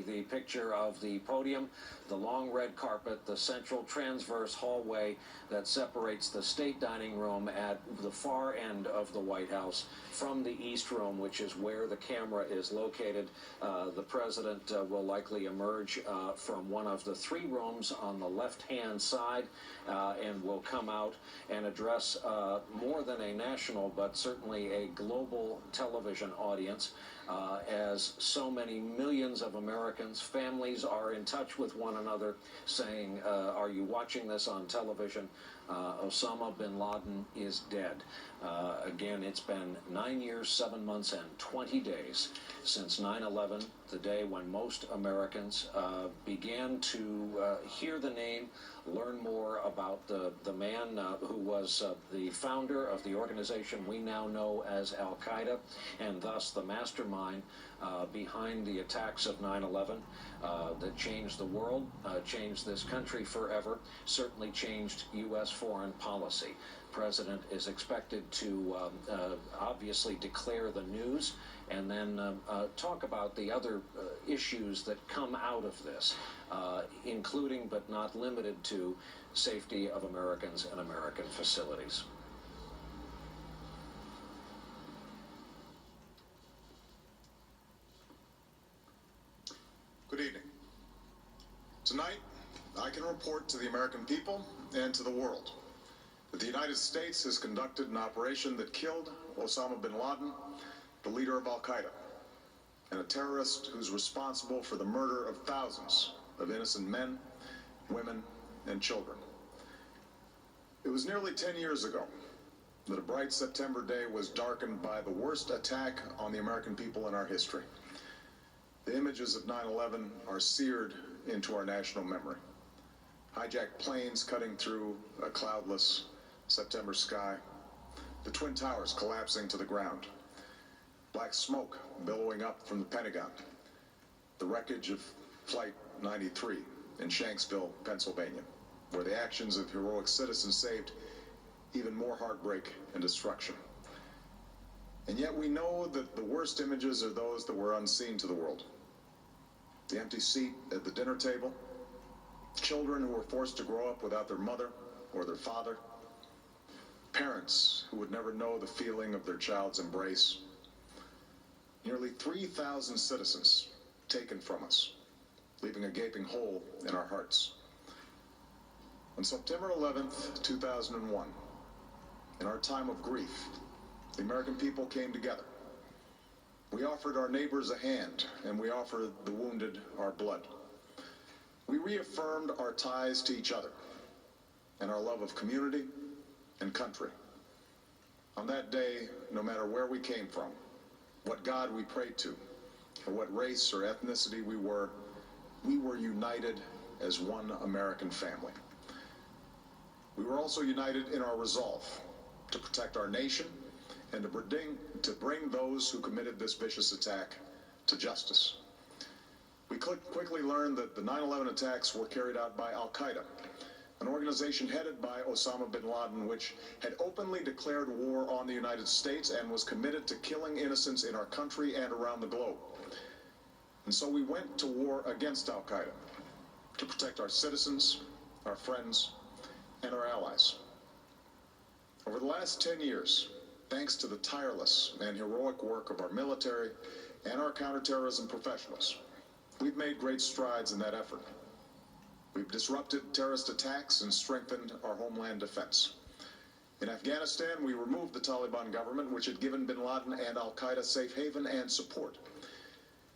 the picture of the podium, the long red carpet, the central transverse hallway that separates the state dining room at the far end of the White House from the East Room, which is where the camera is located. The president will likely emerge from one of the three rooms on the left-hand side and will come out and address more than a national, but certainly a global television audience, as so many millions of Americans, families are in touch with one another saying, are you watching this on television? Osama bin Laden is dead. Again, it's been 9 years, 7 months, and 20 days since 9/11, the day when most Americans began to hear the name, learn more about the man who was the founder of the organization we now know as Al-Qaeda, and thus the mastermind behind the attacks of 9/11 that changed the world, changed this country forever, certainly changed U.S. foreign policy. The president is expected to obviously declare the news and then talk about the other issues that come out of this, including but not limited to safety of Americans and American facilities. Good evening. Tonight, I can report to the American people and to the world that the United States has conducted an operation that killed Osama bin Laden, the leader of Al-Qaeda, and a terrorist who's responsible for the murder of thousands of innocent men, women, and children. It was nearly 10 years ago that a bright September day was darkened by the worst attack on the American people in our history. The images of 9/11 are seared into our national memory. Hijacked planes cutting through a cloudless September sky, the Twin Towers collapsing to the ground, black smoke billowing up from the Pentagon, the wreckage of Flight 93 in Shanksville, Pennsylvania, where the actions of heroic citizens saved even more heartbreak and destruction. And yet we know that the worst images are those that were unseen to the world. The empty seat at the dinner table, children who were forced to grow up without their mother or their father, parents who would never know the feeling of their child's embrace, nearly 3,000 citizens taken from us, leaving a gaping hole in our hearts. On September 11th, 2001, in our time of grief, the American people came together. We offered our neighbors a hand, and we offered the wounded our blood. We reaffirmed our ties to each other and our love of community and country. On that day, no matter where we came from, what God we prayed to, or what race or ethnicity we were united as one American family. We were also united in our resolve to protect our nation and to bring those who committed this vicious attack to justice. We quickly learned that the 9/11 attacks were carried out by Al-Qaeda, an organization headed by Osama bin Laden, which had openly declared war on the United States and was committed to killing innocents in our country and around the globe. And so we went to war against Al-Qaeda to protect our citizens, our friends, and our allies. Over the last 10 years, thanks to the tireless and heroic work of our military and our counterterrorism professionals, we've made great strides in that effort. We've disrupted terrorist attacks and strengthened our homeland defense. In Afghanistan, we removed the Taliban government, which had given bin Laden and Al-Qaeda safe haven and support.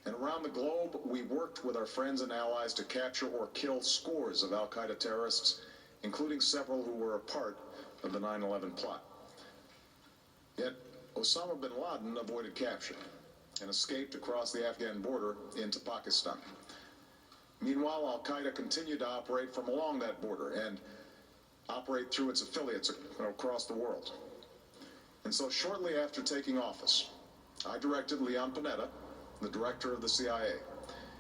And around the globe, we worked with our friends and allies to capture or kill scores of Al-Qaeda terrorists, including several who were a part of the 9/11 plot. Yet, Osama bin Laden avoided capture and escaped across the Afghan border into Pakistan. Meanwhile, Al-Qaeda continued to operate from along that border and operate through its affiliates across the world. And so shortly after taking office, I directed Leon Panetta, the director of the CIA,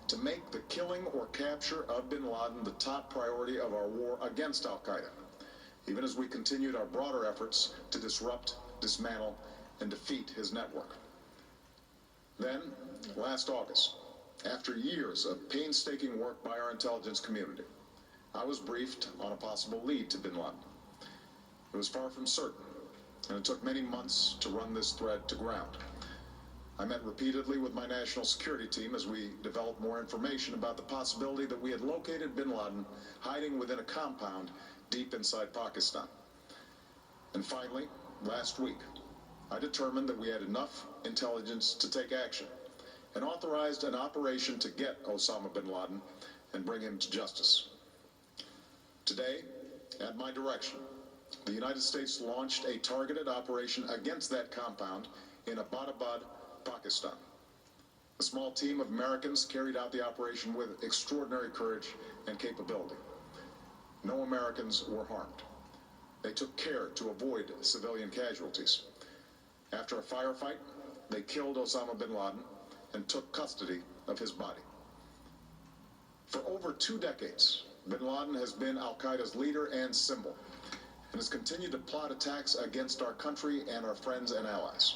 to make the killing or capture of bin Laden the top priority of our war against Al-Qaeda, even as we continued our broader efforts to disrupt, dismantle, and defeat his network. Then, last August, After years of painstaking work by our intelligence community, I was briefed on a possible lead to bin Laden. It was far from certain, and it took many months to run this thread to ground. I met repeatedly with my national security team as we developed more information about the possibility that we had located bin Laden hiding within a compound deep inside Pakistan. And finally, last week, I determined that we had enough intelligence to take action and authorized an operation to get Osama bin Laden and bring him to justice. Today, at my direction, the United States launched a targeted operation against that compound in Abbottabad, Pakistan. A small team of Americans carried out the operation with extraordinary courage and capability. No Americans were harmed. They took care to avoid civilian casualties. After a firefight, they killed Osama bin Laden and took custody of his body. For over 2 decades, bin Laden has been al-Qaeda's leader and symbol, and has continued to plot attacks against our country and our friends and allies.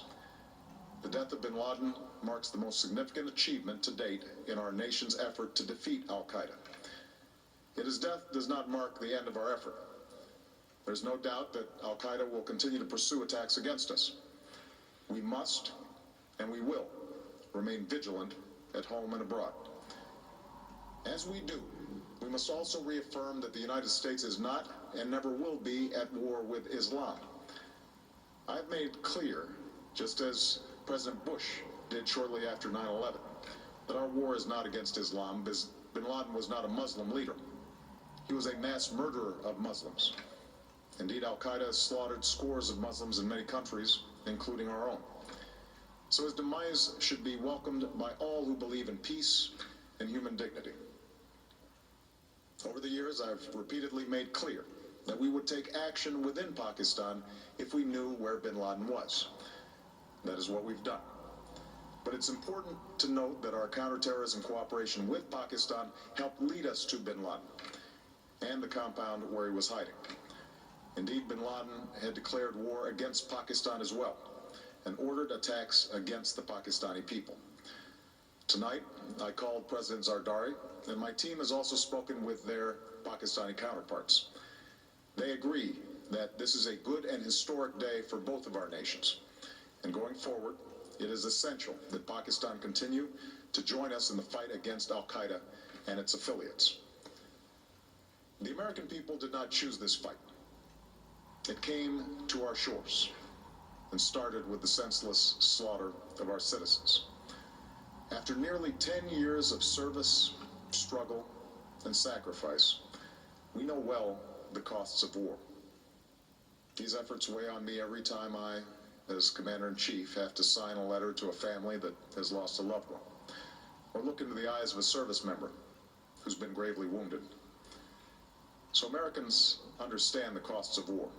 The death of bin Laden marks the most significant achievement to date in our nation's effort to defeat al-Qaeda. Yet his death does not mark the end of our effort. There's no doubt that al-Qaeda will continue to pursue attacks against us. We must, and we will, remain vigilant at home and abroad. As we do, we must also reaffirm that the United States is not and never will be at war with Islam. I've made clear, just as President Bush did shortly after 9/11, that our war is not against Islam. Bin Laden was not a Muslim leader. He was a mass murderer of Muslims. Indeed, al-Qaeda has slaughtered scores of Muslims in many countries, including our own. So his demise should be welcomed by all who believe in peace and human dignity. Over the years, I've repeatedly made clear that we would take action within Pakistan if we knew where bin Laden was. That is what we've done. But it's important to note that our counterterrorism cooperation with Pakistan helped lead us to bin Laden and the compound where he was hiding. Indeed, bin Laden had declared war against Pakistan as well and ordered attacks against the Pakistani people. Tonight, I called President Zardari, and my team has also spoken with their Pakistani counterparts. They agree that this is a good and historic day for both of our nations. And going forward, it is essential that Pakistan continue to join us in the fight against al-Qaeda and its affiliates. The American people did not choose this fight. It came to our shores and started with the senseless slaughter of our citizens. After nearly 10 years of service, struggle, and sacrifice, we know well the costs of war. These efforts weigh on me every time I, as Commander-in-Chief, have to sign a letter to a family that has lost a loved one, or look into the eyes of a service member who's been gravely wounded. So Americans understand the costs of war.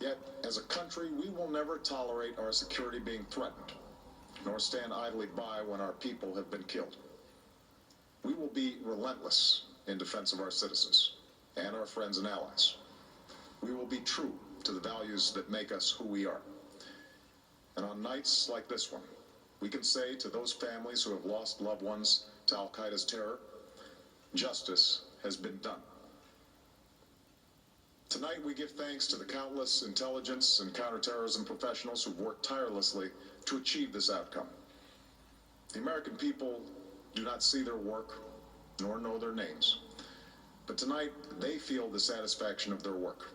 Yet, as a country, we will never tolerate our security being threatened, nor stand idly by when our people have been killed. We will be relentless in defense of our citizens and our friends and allies. We will be true to the values that make us who we are. And on nights like this one, we can say to those families who have lost loved ones to al-Qaeda's terror, justice has been done. Tonight we give thanks to the countless intelligence and counterterrorism professionals who've worked tirelessly to achieve this outcome. The American people do not see their work, nor know their names. But tonight, they feel the satisfaction of their work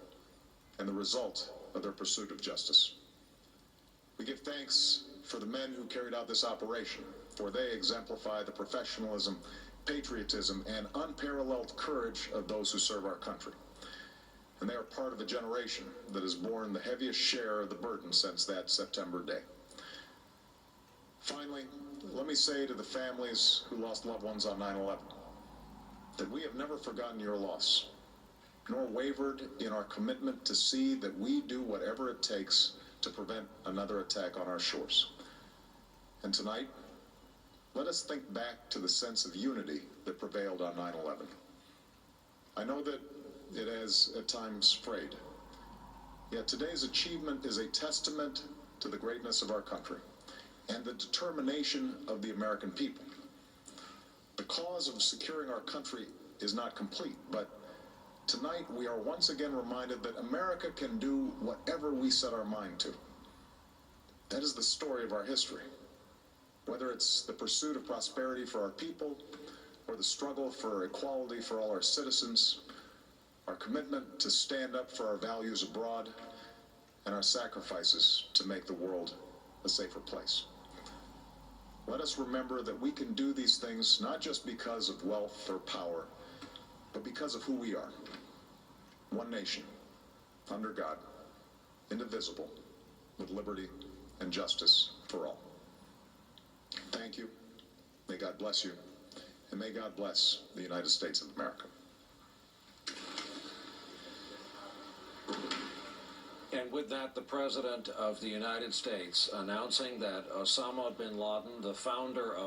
and the result of their pursuit of justice. We give thanks for the men who carried out this operation, for they exemplify the professionalism, patriotism, and unparalleled courage of those who serve our country. And they are part of a generation that has borne the heaviest share of the burden since that September day. Finally, let me say to the families who lost loved ones on 9/11 that we have never forgotten your loss, nor wavered in our commitment to see that we do whatever it takes to prevent another attack on our shores. And tonight, let us think back to the sense of unity that prevailed on 9/11. I know that it has at times frayed, yet today's achievement is a testament to the greatness of our country and the determination of the American people. The cause of securing our country is not complete, but tonight we are once again reminded that America can do whatever we set our mind to. That is the story of our history. Whether it's the pursuit of prosperity for our people, or the struggle for equality for all our citizens, our commitment to stand up for our values abroad, and our sacrifices to make the world a safer place. Let us remember that we can do these things not just because of wealth or power, but because of who we are. One nation, under God, indivisible, with liberty and justice for all. Thank you. May God bless you. And may God bless the United States of America. And with that, the President of the United States announcing that Osama bin Laden, the founder of